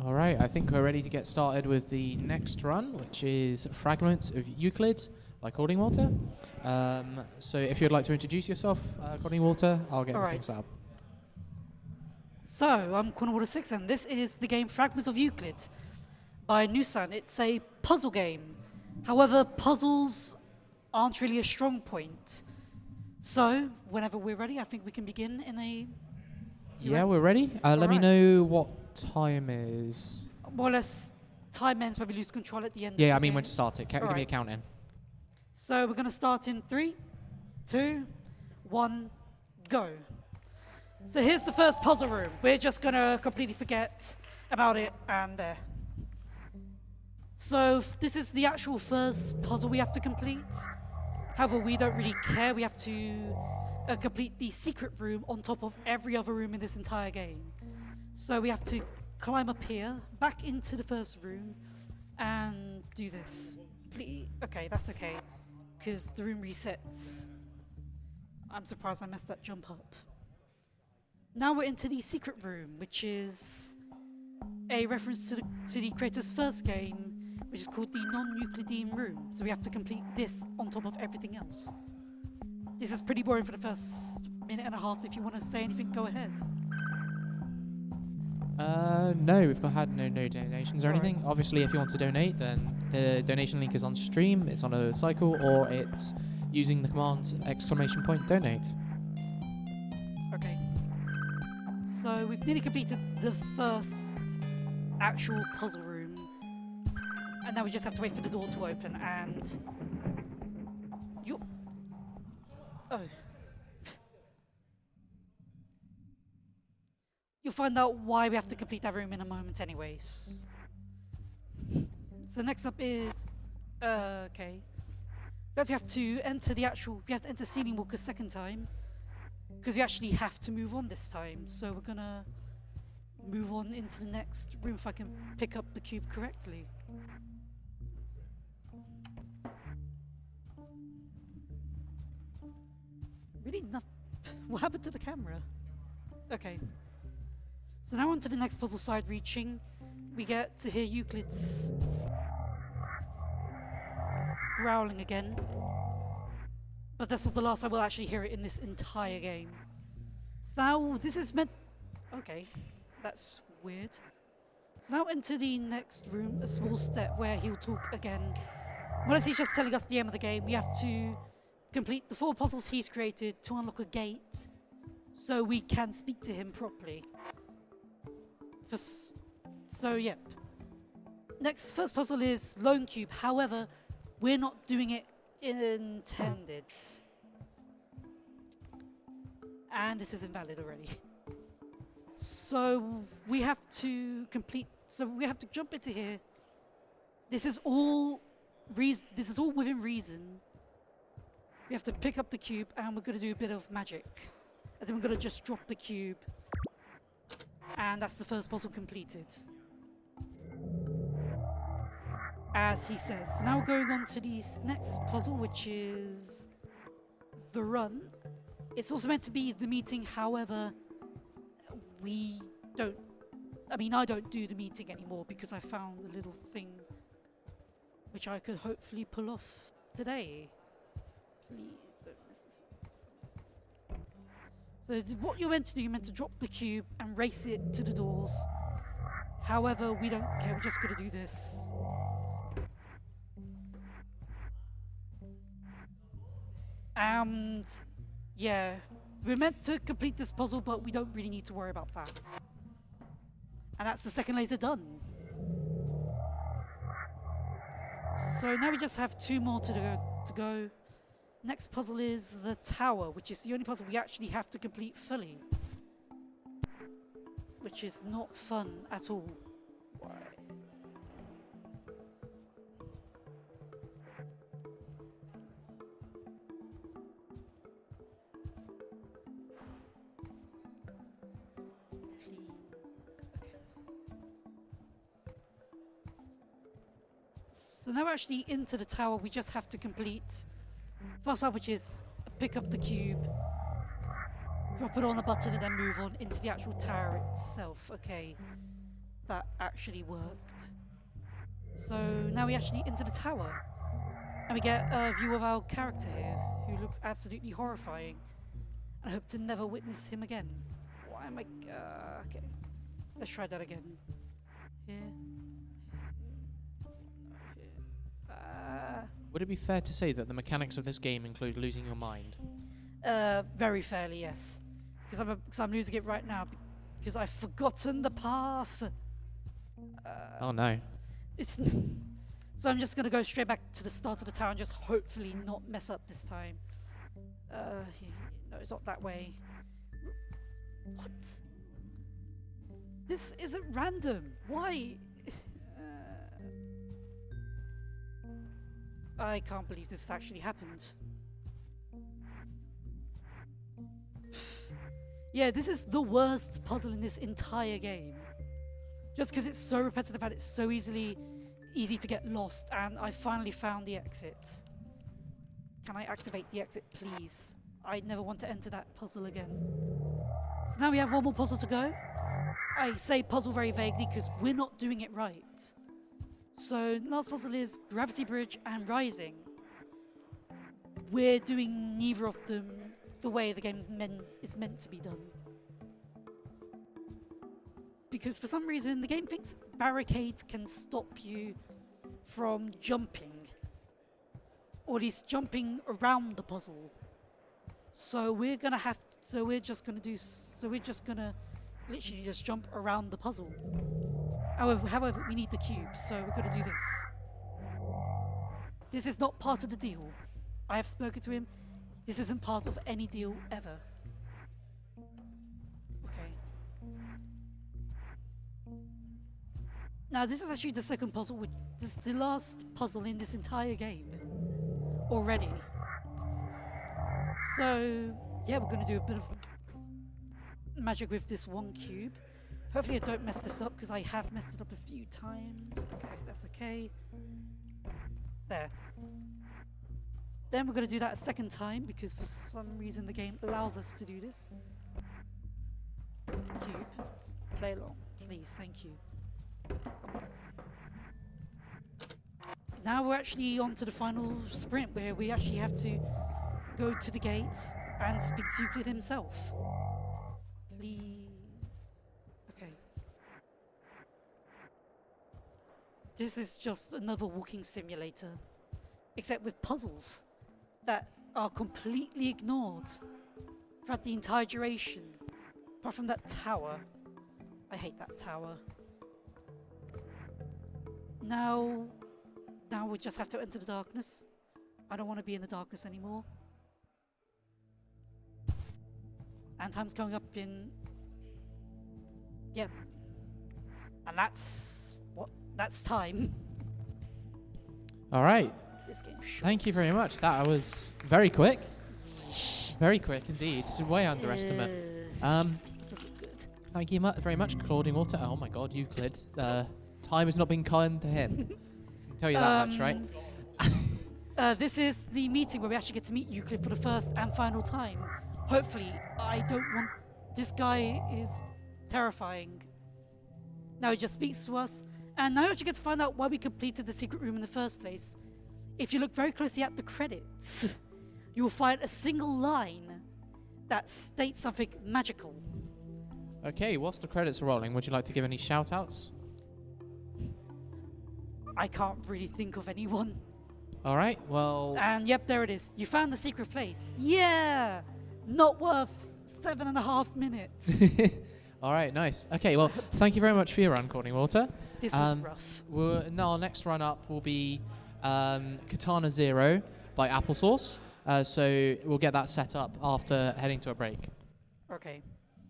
All right, I think we're ready to get started with the next run, which is Fragments of Euclid by CordingWater. So if you'd like to introduce yourself, CordingWater, I'll get everything set up. So, I'm CordingWater6 and this is the game Fragments of Euclid by Nusan. It's a puzzle game. However, puzzles aren't really a strong point. So, whenever we're ready, I think we can begin in a... Yeah, we're ready. Let me know what time is. More or less, time ends when we lose control at the end. Yeah, I mean when to start it. Give me a count in. So we're going to start in 3, 2, 1, go. So here's the first puzzle room. We're just going to completely forget about it and there. So this is the actual first puzzle we have to complete. However, we don't really care. We have to complete the secret room on top of every other room in this entire game. So we have to climb up here, back into the first room, and do this. Okay, that's okay, because the room resets. I'm surprised I messed that jump up. Now we're into the secret room, which is a reference to the creator's first game, which is called the non-Euclidean room. So we have to complete this on top of everything else. This is pretty boring for the first minute and a half, so if you want to say anything, go ahead. No, we've had no donations or anything. Obviously, if you want to donate, then the donation link is on stream, it's on a cycle, or it's using the command !donate. Okay. So we've nearly completed the first actual puzzle room, and now we just have to wait for the door to open, and... You'll find out why we have to complete that room in a moment anyways. So next up is... okay. That we have to enter we have to enter Ceiling Walk a second time, because we actually have to move on this time. So we're gonna move on into the next room if I can pick up the cube correctly. Really nothing. What happened to the camera? Okay. So now on to the next puzzle side reaching. We get to hear Euclid's growling again. But that's not the last I will actually hear it in this entire game. So now this is meant... Okay, that's weird. So now into the next room, a small step where he'll talk again. More or less he's just telling us the end of the game. We have to complete the 4 puzzles he's created to unlock a gate so we can speak to him properly. So, yep. First puzzle is Lone Cube. However, we're not doing it intended. And this is invalid already. So we have to jump into here. This is all within reason. We have to pick up the cube and we're going to do a bit of magic. As in we're going to just drop the cube. And that's the first puzzle completed. As he says. So now we're going on to the next puzzle, which is the run. It's also meant to be the meeting, however, I don't do the meeting anymore because I found a little thing which I could hopefully pull off today. Please don't mess this up. So what you're meant to do, you're meant to drop the cube and race it to the doors. However, we don't care, we're just going to do this. And yeah, we're meant to complete this puzzle, but we don't really need to worry about that. And that's the second laser done. So now we just have 2 more to go. Next puzzle is the tower, which is the only puzzle we actually have to complete fully. Which is not fun at all. Why? So now we're actually into the tower, we just have to complete first one, which is pick up the cube, drop it on a button and then move on into the actual tower itself. Okay. that actually worked. So now we actually enter the tower. And we get a view of our character here, who looks absolutely horrifying. And I hope to never witness him again. Why am I... okay. Let's try that again. Here. Would it be fair to say that the mechanics of this game include losing your mind? Very fairly, yes. Because I'm losing it right now. Because I've forgotten the path. Oh no. It's... So I'm just going to go straight back to the start of the tower and just hopefully not mess up this time. No, it's not that way. What? This isn't random. Why? I can't believe this actually happened. Yeah, this is the worst puzzle in this entire game. Just because it's so repetitive and it's so easy to get lost, and I finally found the exit. Can I activate the exit, please? I never want to enter that puzzle again. So now we have one more puzzle to go. I say puzzle very vaguely because we're not doing it right. So last puzzle is Gravity Bridge and Rising. We're doing neither of them the way the game is meant to be done. Because for some reason the game thinks barricades can stop you from jumping, or at least jumping around the puzzle. So we're gonna literally just jump around the puzzle. However, we need the cube, so we're gonna do this. This is not part of the deal. I have spoken to him. This isn't part of any deal ever. Now this is actually the second puzzle, this is the last puzzle in this entire game already. So yeah, we're going to do a bit of magic with this one cube. Hopefully I don't mess this up, because I have messed it up a few times. Okay, that's okay. There. Then we're going to do that a second time, because for some reason the game allows us to do this. Cube, play along, please, thank you. Now we're actually on to the final sprint, where we actually have to go to the gates and speak to Euclid himself. Please. Okay. This is just another walking simulator, except with puzzles that are completely ignored throughout the entire duration. Apart from that tower. I hate that tower. Now we just have to enter the darkness. I don't want to be in the darkness anymore. And time's coming up in... Yep. And that's time. Alright. This game's short. Thank you very much. That was very quick. Very quick indeed. It's a way underestimate. Good. Thank you very much, CordingWater. Oh my god, Euclid. Time has not been kind to him. I can tell you that much, right? This is the meeting where we actually get to meet Euclid for the first and final time. Hopefully, I don't want... This guy is terrifying. Now he just speaks to us, and now you actually get to find out why we completed the secret room in the first place. If you look very closely at the credits, you will find a single line that states something magical. Okay, whilst the credits are rolling, would you like to give any shout-outs? I can't really think of anyone. Alright, well... And yep, there it is. You found the secret place. Yeah! Not worth 7.5 minutes. Alright, nice. Okay, well, thank you very much for your run, CordingWater. This was rough. Now our next run up will be Katana Zero by Applesauce. So we'll get that set up after heading to a break. Okay.